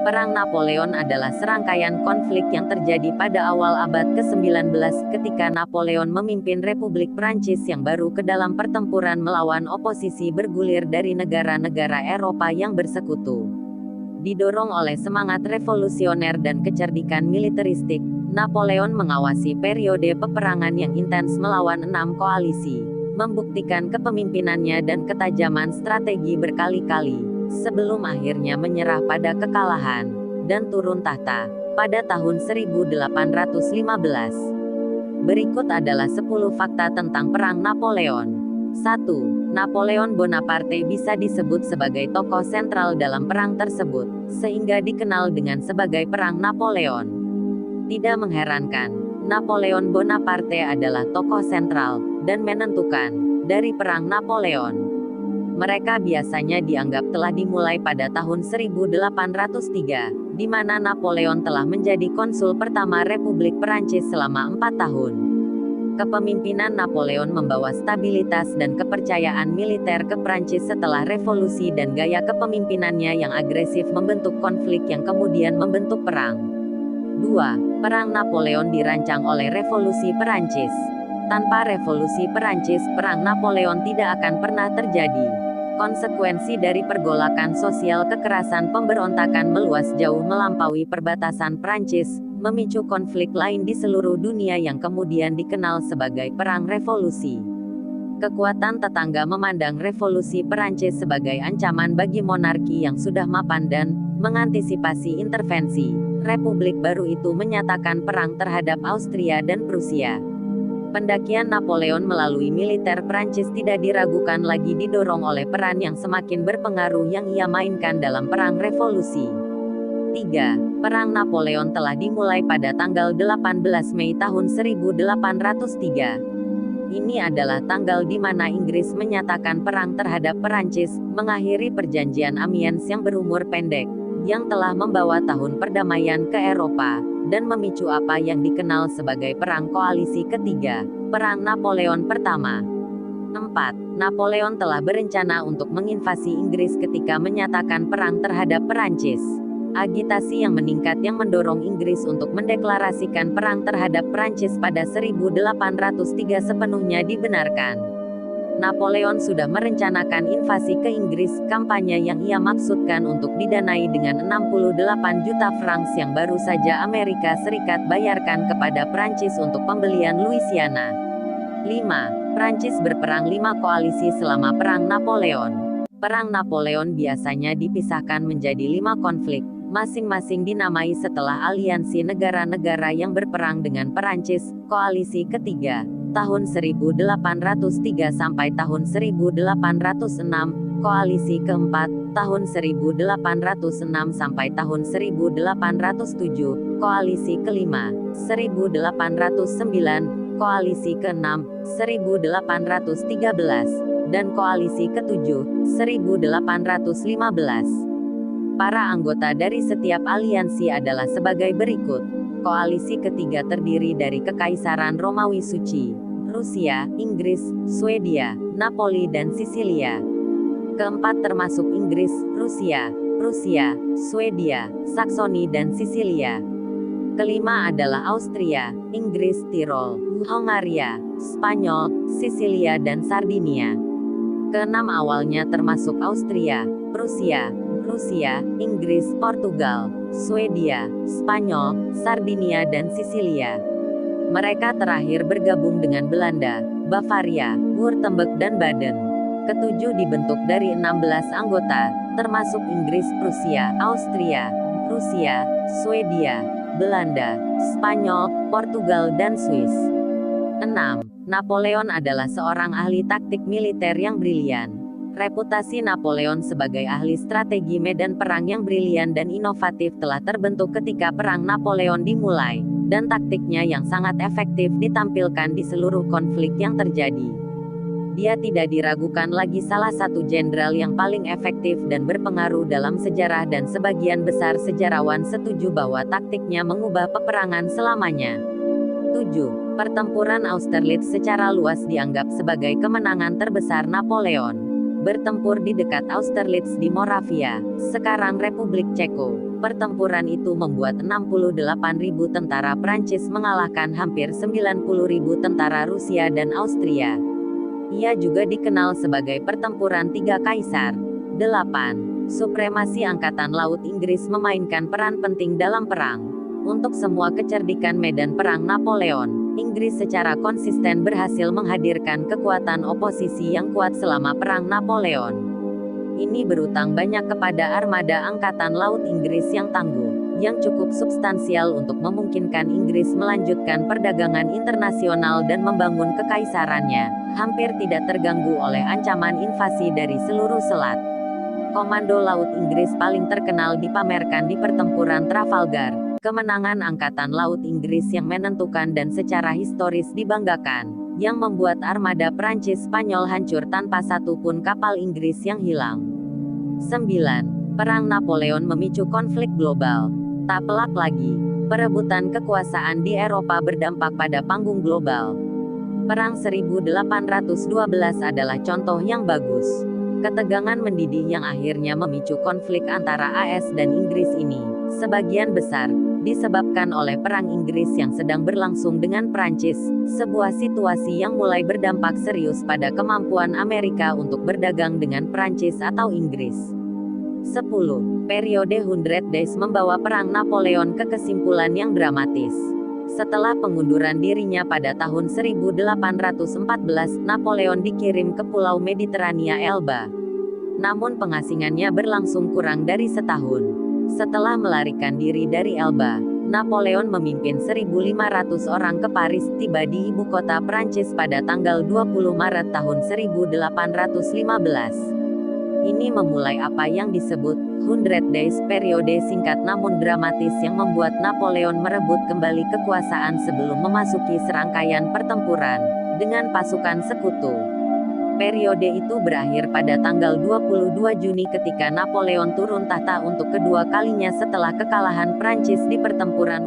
Perang Napoleon adalah serangkaian konflik yang terjadi pada awal abad ke-19 ketika Napoleon memimpin Republik Prancis yang baru ke dalam pertempuran melawan oposisi bergulir dari negara-negara Eropa yang bersekutu. Didorong oleh semangat revolusioner dan kecerdikan militeristik, Napoleon mengawasi periode peperangan yang intens melawan 6 koalisi, membuktikan kepemimpinannya dan ketajaman strategi berkali-kali, sebelum akhirnya menyerah pada kekalahan, dan turun tahta, pada tahun 1815. Berikut adalah 10 fakta tentang Perang Napoleon. 1. Napoleon Bonaparte bisa disebut sebagai tokoh sentral dalam perang tersebut, sehingga dikenal dengan sebagai Perang Napoleon. Tidak mengherankan, Napoleon Bonaparte adalah tokoh sentral, dan menentukan, dari Perang Napoleon. Mereka biasanya dianggap telah dimulai pada tahun 1803, di mana Napoleon telah menjadi konsul pertama Republik Perancis selama 4 tahun. Kepemimpinan Napoleon membawa stabilitas dan kepercayaan militer ke Prancis setelah revolusi dan gaya kepemimpinannya yang agresif membentuk konflik yang kemudian membentuk perang. 2. Perang Napoleon dirancang oleh Revolusi Perancis. Tanpa Revolusi Perancis, Perang Napoleon tidak akan pernah terjadi. Konsekuensi dari pergolakan sosial kekerasan pemberontakan meluas jauh melampaui perbatasan Prancis, memicu konflik lain di seluruh dunia yang kemudian dikenal sebagai Perang Revolusi. Kekuatan tetangga memandang Revolusi Perancis sebagai ancaman bagi monarki yang sudah mapan dan mengantisipasi intervensi. Republik baru itu menyatakan perang terhadap Austria dan Prusia. Pendakian Napoleon melalui militer Prancis tidak diragukan lagi didorong oleh peran yang semakin berpengaruh yang ia mainkan dalam Perang Revolusi. 3. Perang Napoleon telah dimulai pada tanggal 18 Mei tahun 1803. Ini adalah tanggal di mana Inggris menyatakan perang terhadap Perancis, mengakhiri perjanjian Amiens yang berumur pendek, yang telah membawa tahun perdamaian ke Eropa, dan memicu apa yang dikenal sebagai Perang Koalisi Ketiga, Perang Napoleon Pertama. 4. Napoleon telah berencana untuk menginvasi Inggris ketika menyatakan perang terhadap Perancis. Agitasi yang meningkat yang mendorong Inggris untuk mendeklarasikan perang terhadap Perancis pada 1803 sepenuhnya dibenarkan. Napoleon sudah merencanakan invasi ke Inggris, kampanye yang ia maksudkan untuk didanai dengan 68 juta francs yang baru saja Amerika Serikat bayarkan kepada Prancis untuk pembelian Louisiana. 5. Prancis berperang 5 koalisi selama Perang Napoleon. Perang Napoleon biasanya dipisahkan menjadi 5 konflik, masing-masing dinamai setelah aliansi negara-negara yang berperang dengan Perancis, koalisi ketiga, tahun 1803 sampai tahun 1806, koalisi keempat, tahun 1806 sampai tahun 1807, koalisi kelima, 1809, koalisi keenam, 1813, dan koalisi ketujuh, 1815. Para anggota dari setiap aliansi adalah sebagai berikut. Koalisi ketiga terdiri dari Kekaisaran Romawi Suci, Rusia, Inggris, Swedia, Napoli dan Sisilia. Keempat termasuk Inggris, Rusia, Prusia, Swedia, Saksoni dan Sisilia. Kelima adalah Austria, Inggris, Tirol, Hongaria, Spanyol, Sisilia dan Sardinia. Keenam awalnya termasuk Austria, Prusia, Rusia, Inggris, Portugal, Swedia, Spanyol, Sardinia dan Sisilia. Mereka terakhir bergabung dengan Belanda, Bavaria, Württemberg dan Baden. Ketujuh dibentuk dari 16 anggota, termasuk Inggris, Prusia, Austria, Rusia, Swedia, Belanda, Spanyol, Portugal dan Swiss. 6. Napoleon adalah seorang ahli taktik militer yang brilian. Reputasi Napoleon sebagai ahli strategi medan perang yang brilian dan inovatif telah terbentuk ketika Perang Napoleon dimulai, dan taktiknya yang sangat efektif ditampilkan di seluruh konflik yang terjadi. Dia tidak diragukan lagi salah satu jenderal yang paling efektif dan berpengaruh dalam sejarah, dan sebagian besar sejarawan setuju bahwa taktiknya mengubah peperangan selamanya. 7. Pertempuran Austerlitz secara luas dianggap sebagai kemenangan terbesar Napoleon. Bertempur di dekat Austerlitz di Moravia, sekarang Republik Ceko. Pertempuran itu membuat 68.000 tentara Prancis mengalahkan hampir 90.000 tentara Rusia dan Austria. Ia juga dikenal sebagai Pertempuran Tiga Kaisar. 8. Supremasi Angkatan Laut Inggris memainkan peran penting dalam perang. Untuk semua kecerdikan medan perang Napoleon, Inggris secara konsisten berhasil menghadirkan kekuatan oposisi yang kuat selama Perang Napoleon. Ini berutang banyak kepada armada Angkatan Laut Inggris yang tangguh, yang cukup substansial untuk memungkinkan Inggris melanjutkan perdagangan internasional dan membangun kekaisarannya, hampir tidak terganggu oleh ancaman invasi dari seluruh selat. Komando Laut Inggris paling terkenal dipamerkan di Pertempuran Trafalgar, kemenangan Angkatan Laut Inggris yang menentukan dan secara historis dibanggakan, yang membuat armada Prancis Spanyol hancur tanpa satu pun kapal Inggris yang hilang. 9. Perang Napoleon memicu konflik global. Tak pelak lagi, perebutan kekuasaan di Eropa berdampak pada panggung global. Perang 1812 adalah contoh yang bagus. Ketegangan mendidih yang akhirnya memicu konflik antara AS dan Inggris ini, sebagian besar, disebabkan oleh Perang Inggris yang sedang berlangsung dengan Prancis, sebuah situasi yang mulai berdampak serius pada kemampuan Amerika untuk berdagang dengan Prancis atau Inggris. 10. Periode Hundred Days membawa Perang Napoleon ke kesimpulan yang dramatis. Setelah pengunduran dirinya pada tahun 1814, Napoleon dikirim ke Pulau Mediterania Elba. Namun pengasingannya berlangsung kurang dari setahun. Setelah melarikan diri dari Elba, Napoleon memimpin 1.500 orang ke Paris, tiba di ibu kota Prancis pada tanggal 20 Maret tahun 1815. Ini memulai apa yang disebut Hundred Days, periode singkat namun dramatis yang membuat Napoleon merebut kembali kekuasaan sebelum memasuki serangkaian pertempuran dengan pasukan sekutu. Periode itu berakhir pada tanggal 22 Juni ketika Napoleon turun tahta untuk kedua kalinya setelah kekalahan Prancis di pertempuran